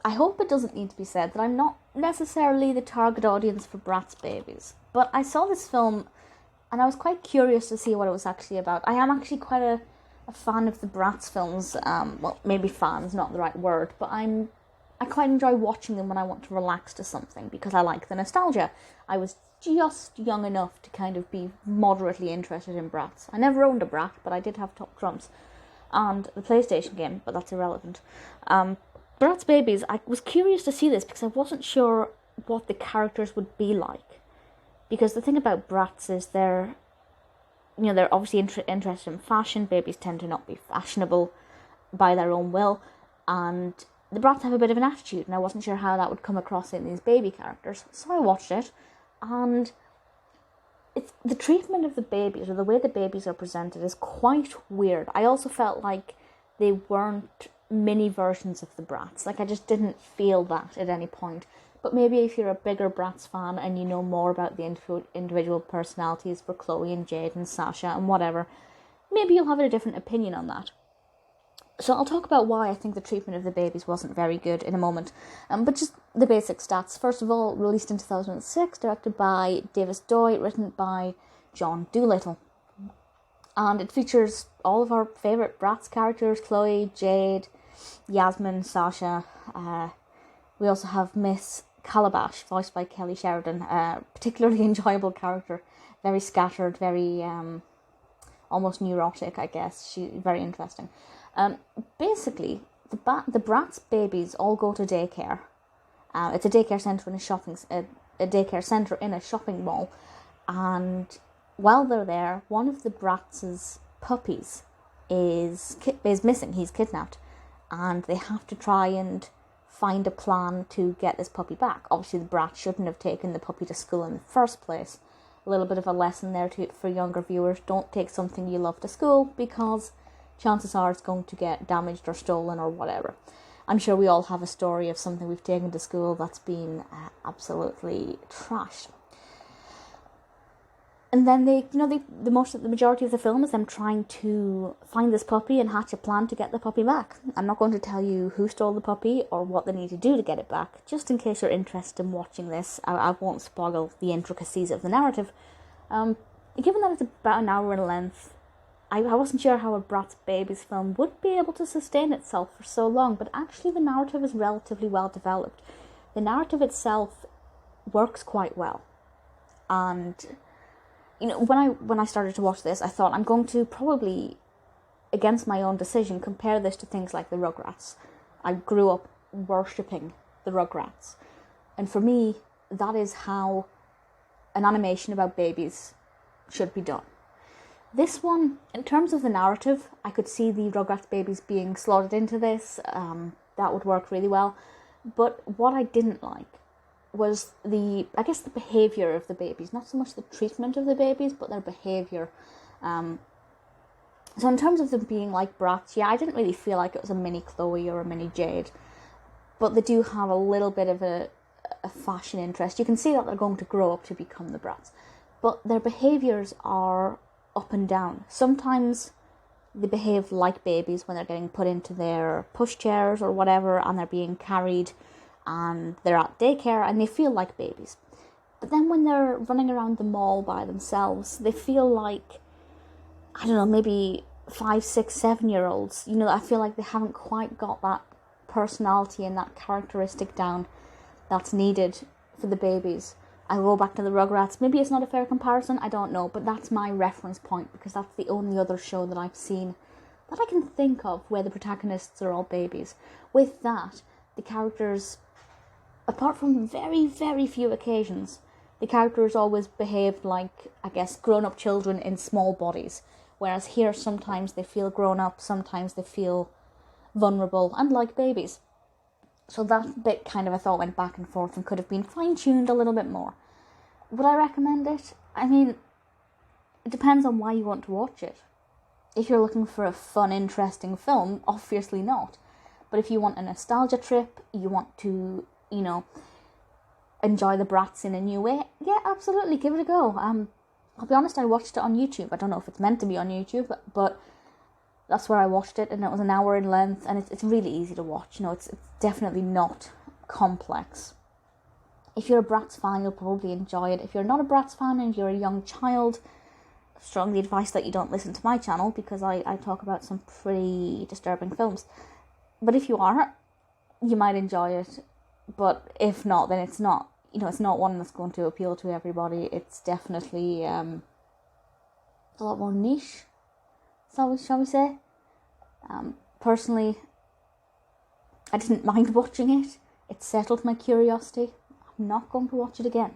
I hope it doesn't need to be said that I'm not necessarily the target audience for Bratz Babyz, but I saw this film and I was quite curious to see what it was actually about. I am actually quite a fan of the Bratz films. Well, maybe fan's not the right word, but I quite enjoy watching them when I want to relax to something because I like the nostalgia. I was just young enough to kind of be moderately interested in Bratz. I never owned a Brat, but I did have Top Trumps and the PlayStation game, but that's irrelevant. Bratz Babyz, I was curious to see this because I wasn't sure what the characters would be like. Because the thing about Bratz is they're obviously interested in fashion. Babies tend to not be fashionable by their own will. And the Bratz have a bit of an attitude, and I wasn't sure how that would come across in these baby characters. So I watched it, and it's the treatment of the babies, or the way the babies are presented, is quite weird. I also felt like they weren't mini versions of the Bratz. Like, I just didn't feel that at any point. But maybe if you're a bigger Bratz fan and you know more about the individual personalities for Cloe and Jade and Sasha and whatever, maybe you'll have a different opinion on that. So I'll talk about why I think the treatment of the babies wasn't very good in a moment. But just the basic stats. First of all, released in 2006, directed by Davis Doyle, written by John Doolittle. And it features all of our favourite Bratz characters: Cloe, Jade, Yasmin, Sasha. We also have Miss Calabash, voiced by Kelly Sheridan. Particularly enjoyable character. Very scattered, very almost neurotic, I guess. She's very interesting. Basically, the Bratz Babyz all go to daycare. It's a daycare centre in a shopping mall, and while they're there, one of the Bratz's puppies is missing. He's kidnapped, and they have to try and find a plan to get this puppy back. Obviously, the Bratz shouldn't have taken the puppy to school in the first place. A little bit of a lesson there for younger viewers: don't take something you love to school, because chances are it's going to get damaged or stolen or whatever. I'm sure we all have a story of something we've taken to school that's been absolutely trashed. And then the majority of the film is them trying to find this puppy and hatch a plan to get the puppy back. I'm not going to tell you who stole the puppy or what they need to do to get it back. Just in case you're interested in watching this, I won't spoil the intricacies of the narrative. Given that it's about an hour in length, I wasn't sure how a Bratz Babyz film would be able to sustain itself for so long, but actually the narrative is relatively well developed. The narrative itself works quite well. And, when I started to watch this, I thought I'm going to probably, against my own decision, compare this to things like the Rugrats. I grew up worshipping the Rugrats. And for me, that is how an animation about babies should be done. This one, in terms of the narrative, I could see the Rugrats Babyz being slotted into this. That would work really well. But what I didn't like was the behaviour of the babies. Not so much the treatment of the babies, but their behaviour. So in terms of them being like Bratz, I didn't really feel like it was a mini Cloe or a mini Jade. But they do have a little bit of a fashion interest. You can see that they're going to grow up to become the Bratz. But their behaviours are up and down. Sometimes they behave like babies when they're getting put into their pushchairs or whatever, and they're being carried and they're at daycare and they feel like babies. But then when they're running around the mall by themselves, they feel like, I don't know, maybe 5, 6, 7-year-olds. I feel like they haven't quite got that personality and that characteristic down that's needed for the babies. I go back to the Rugrats. Maybe it's not a fair comparison, I don't know, but that's my reference point because that's the only other show that I've seen that I can think of where the protagonists are all babies. With that, the characters, apart from very, very few occasions, the characters always behaved like, I guess, grown-up children in small bodies. Whereas here, sometimes they feel grown-up, sometimes they feel vulnerable and like babies. So that bit kind of, I thought, went back and forth and could have been fine-tuned a little bit more. Would I recommend it? I mean, it depends on why you want to watch it. If you're looking for a fun, interesting film, obviously not. But if you want a nostalgia trip, you want to, enjoy the Bratz in a new way, yeah, absolutely, give it a go. I'll be honest, I watched it on YouTube. I don't know if it's meant to be on YouTube, but that's where I watched it, and it was an hour in length, and it's really easy to watch. You know, it's definitely not complex. If you're a Bratz fan, you'll probably enjoy it. If you're not a Bratz fan and you're a young child, I strongly advise that you don't listen to my channel, because I talk about some pretty disturbing films. But if you are, you might enjoy it. But if not, then it's not. You know, it's not one that's going to appeal to everybody. It's definitely a lot more niche, shall we say. Personally, I didn't mind watching it. It settled my curiosity. I'm not going to watch it again.